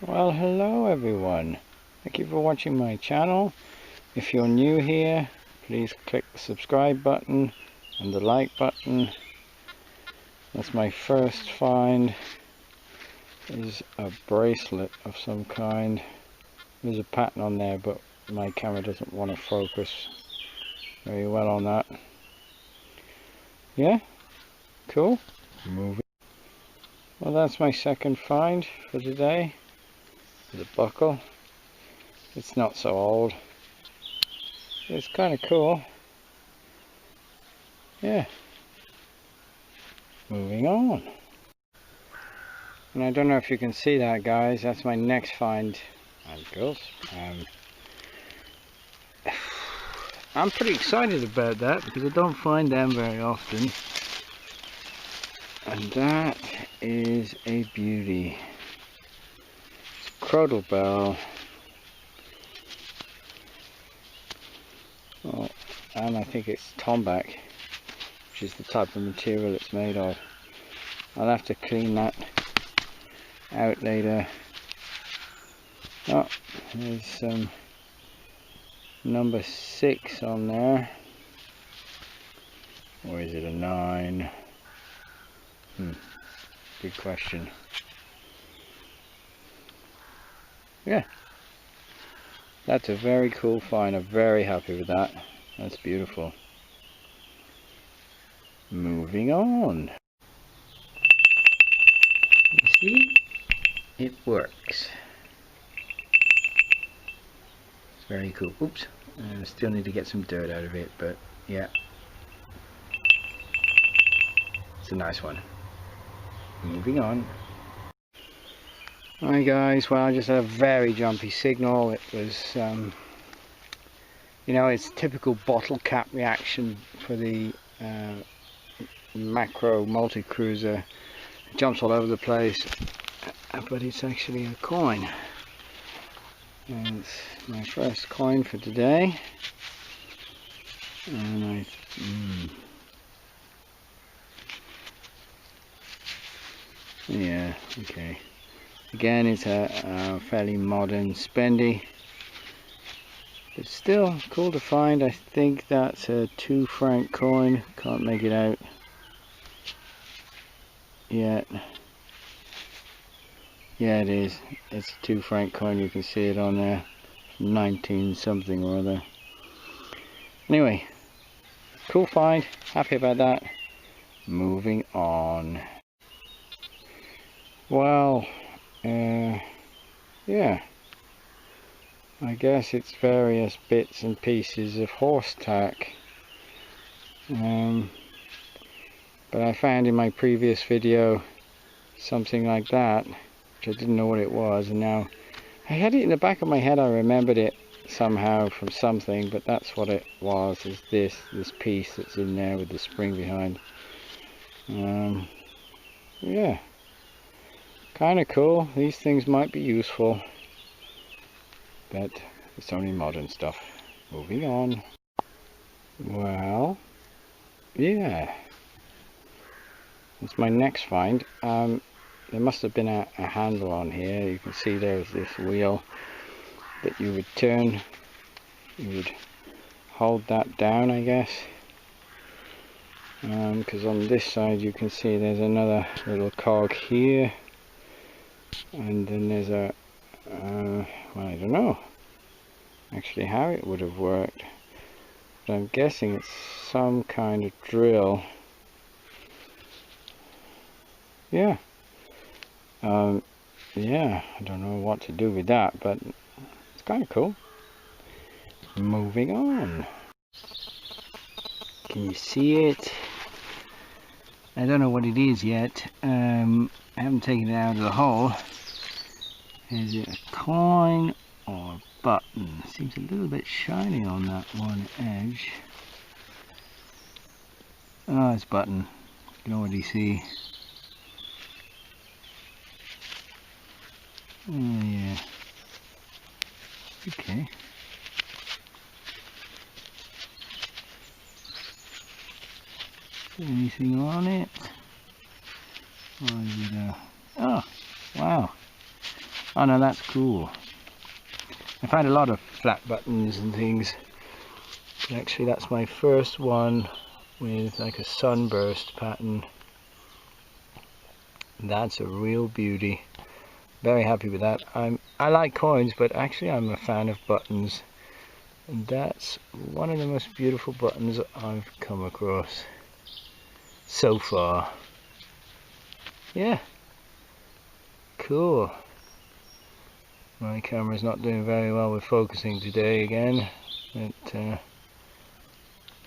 Well, hello everyone. Thank you for watching my channel. If you're new here, please click the subscribe button and the like button. That's my first find, is a bracelet of some kind. There's a pattern on there, but my camera doesn't want to focus very well on that. Yeah, cool. Moving. Well, that's my second find for today. The buckle. It's not so old. It's kind of cool. Yeah. Moving on. And I don't know if you can see that, guys. That's my next find. And girls. I'm pretty excited about that because I don't find them very often. And that is a beauty. Crotal Bell. Oh, and I think it's tomback, which is the type of material it's made of. I'll have to clean that out later. Oh, there's some number 6 on there. Or is it a 9? Good question. Yeah, that's a very cool find. I'm very happy with that. That's beautiful. Moving on. You see, it works. It's very cool. Oops, I still need to get some dirt out of it, but yeah, it's a nice one. Moving on. Hi guys, well, I just had a very jumpy signal. It was, you know, it's typical bottle cap reaction for the macro multi-cruiser. It jumps all over the place, but it's actually a coin. And it's my first coin for today. And yeah, okay. Again, it's a fairly modern spendy, but still cool to find. I think that's a 2 franc coin. Can't make it out yet. Yeah, it is. It's a 2 franc coin. You can see it on there. 19 something or other. Anyway, cool find. Happy about that. Moving on. Well, yeah, I guess it's various bits and pieces of horse tack, but I found in my previous video something like that, which I didn't know what it was, and now I had it in the back of my head. I remembered it somehow from something, but that's what it was, is this piece that's in there with the spring behind. Yeah, kind of cool. These things might be useful, but it's only modern stuff. Moving on. Well, yeah, that's my next find. There must have been a handle on here. You can see there's this wheel that you would turn. You would hold that down, I guess, because on this side you can see there's another little cog here. And then there's a, well, I don't know actually how it would have worked, but I'm guessing it's some kind of drill. Yeah. Yeah, I don't know what to do with that, but it's kind of cool. Moving on. Can you see it? I don't know what it is yet. I haven't taken it out of the hole. Is it a coin or a button? Seems a little bit shiny on that one edge. Oh, it's button. You can already see. Oh yeah. Okay. Anything on it? Or is it a... Oh, wow. Oh no, that's cool. I find a lot of flat buttons and things, but actually that's my first one with like a sunburst pattern. That's a real beauty. Very happy with that. I like coins, but actually I'm a fan of buttons, and that's one of the most beautiful buttons I've come across so far. Yeah, cool. My camera's not doing very well with focusing today again, but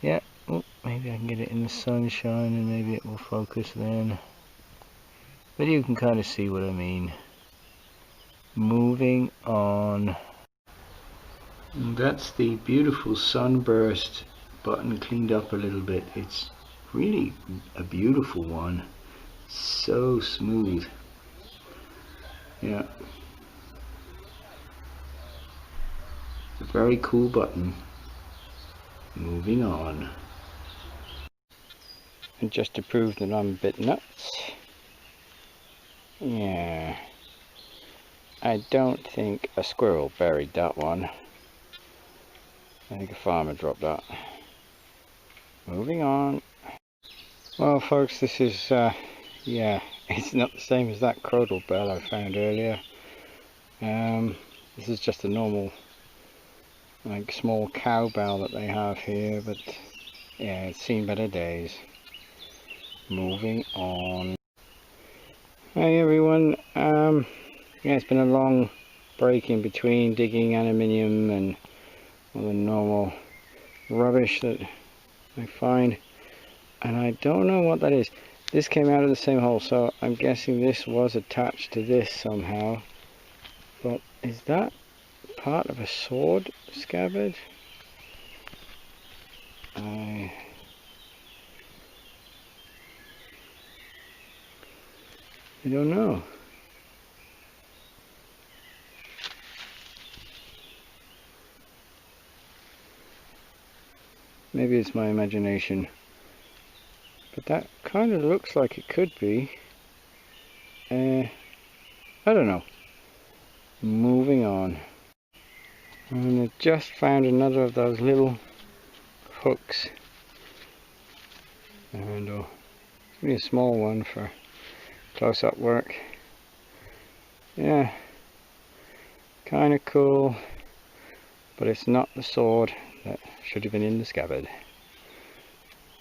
yeah, oh, maybe I can get it in the sunshine and maybe it will focus then. But you can kind of see what I mean. Moving on. And that's the beautiful sunburst button cleaned up a little bit. It's really a beautiful one. So smooth. Yeah. A very cool button. Moving on. And just to prove that I'm a bit nuts. Yeah. I don't think a squirrel buried that one. I think a farmer dropped that. Moving on. Well folks, this is yeah, it's not the same as that Crotal Bell I found earlier. This is just a normal like small cowbell that they have here, but yeah, it's seen better days. Moving on. Hey everyone, yeah, it's been a long break in between digging aluminium and all the normal rubbish that I find, and I don't know what that is. This came out of the same hole, so I'm guessing this was attached to this somehow. But is that part of a sword scabbard? I don't know. Maybe it's my imagination, but that kind of looks like it could be. I don't know. Moving on. And I just found another of those little hooks, and really a small one for close-up work. Yeah, kind of cool, but it's not the sword that should have been in the scabbard.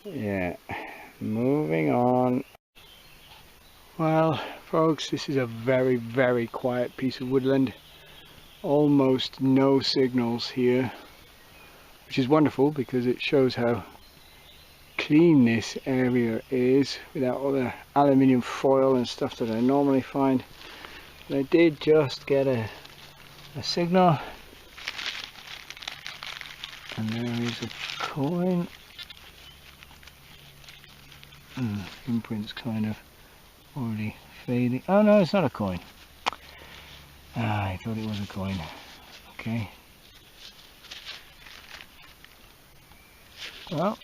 Yeah, moving on. Well folks, this is a very, very quiet piece of woodland. Almost no signals here, which is wonderful because it shows how clean this area is without all the aluminium foil and stuff that I normally find. But I did just get a signal, and there is a coin. Imprint's kind of already fading. Oh no, it's not a coin. I thought it was a coin. Okay. Well,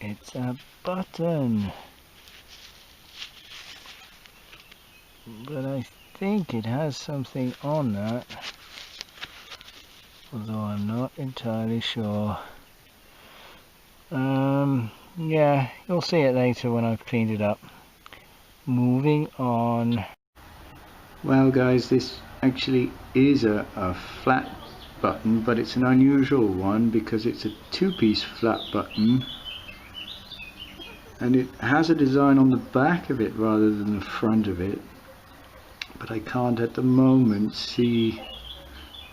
it's a button. But I think it has something on that. Although I'm not entirely sure. Yeah, you'll see it later when I've cleaned it up. Moving on. Well guys, this actually is a flat button, but it's an unusual one because it's a two-piece flat button, and it has a design on the back of it rather than the front of it, but I can't at the moment see.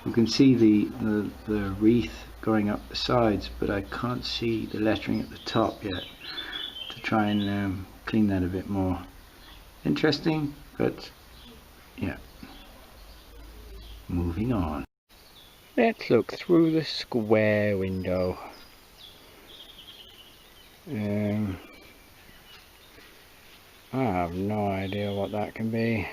You can see the wreath going up the sides, but I can't see the lettering at the top yet to try and clean that a bit more. Interesting, but yeah. Moving on. Let's look through the square window. I have no idea what that can be.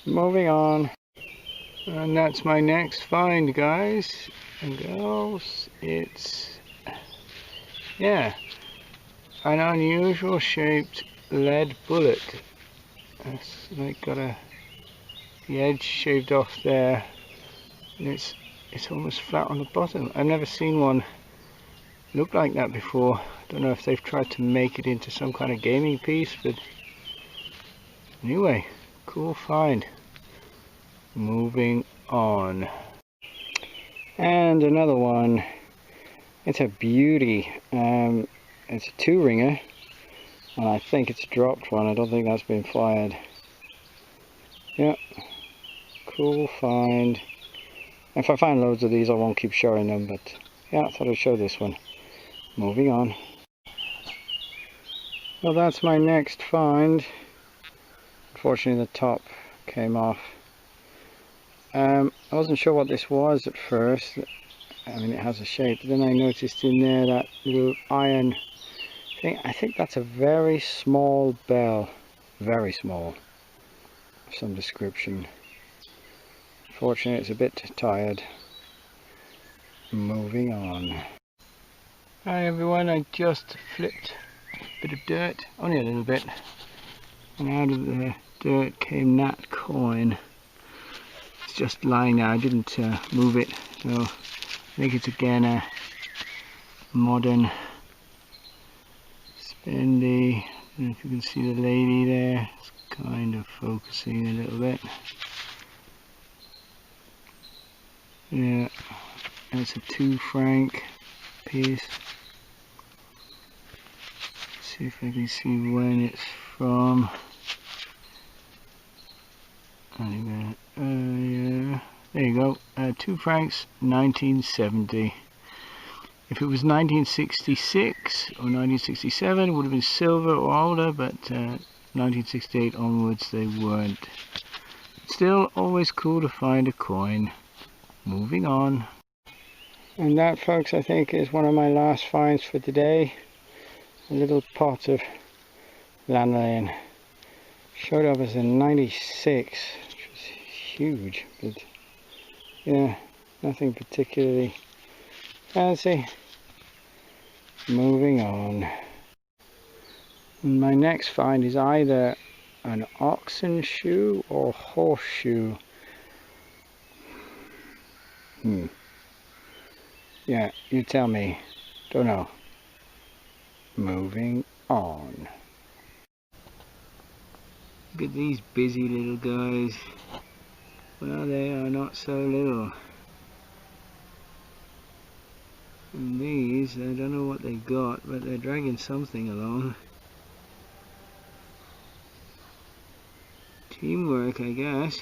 Moving on. And that's my next find, guys and girls. It's, yeah, an unusual shaped lead bullet. It's like got the edge shaved off there, and it's almost flat on the bottom. I've never seen one look like that before. I don't know if they've tried to make it into some kind of gaming piece, but anyway, cool find. Moving on. And another one. It's a beauty. It's a 2-ringer, and I think it's a dropped one. I don't think that's been fired. Yeah, cool find. If I find loads of these, I won't keep showing them, but yeah, I thought I'd show this one. Moving on. Well, that's my next find. Unfortunately, the top came off. I wasn't sure what this was at first. I mean, it has a shape, but then I noticed in there that little iron thing. I think that's a very small bell. Very small. Of some description. Fortunately, it's a bit tired. Moving on. Hi everyone, I just flipped a bit of dirt, only a little bit, and out of the dirt came that coin. It's just lying there. I didn't move it, so I think it's again a modern spendy. I don't know if you can see the lady there. It's kind of focusing a little bit. Yeah, and it's a 2 franc piece. See if I can see when it's from. Yeah, there you go. 2 francs, 1970. If it was 1966 or 1967, it would have been silver or older, but 1968 onwards they weren't. Still, always cool to find a coin. Moving on. And that, folks, I think is one of my last finds for today. A little pot of lanolin. Showed up as a 96, which was huge, but yeah, nothing particularly fancy. Moving on. And my next find is either an oxen shoe or horseshoe. Yeah, you tell me. Don't know. Moving on. Look at these busy little guys. Well, they are not so little. And these, I don't know what they got, but they're dragging something along. Teamwork, I guess.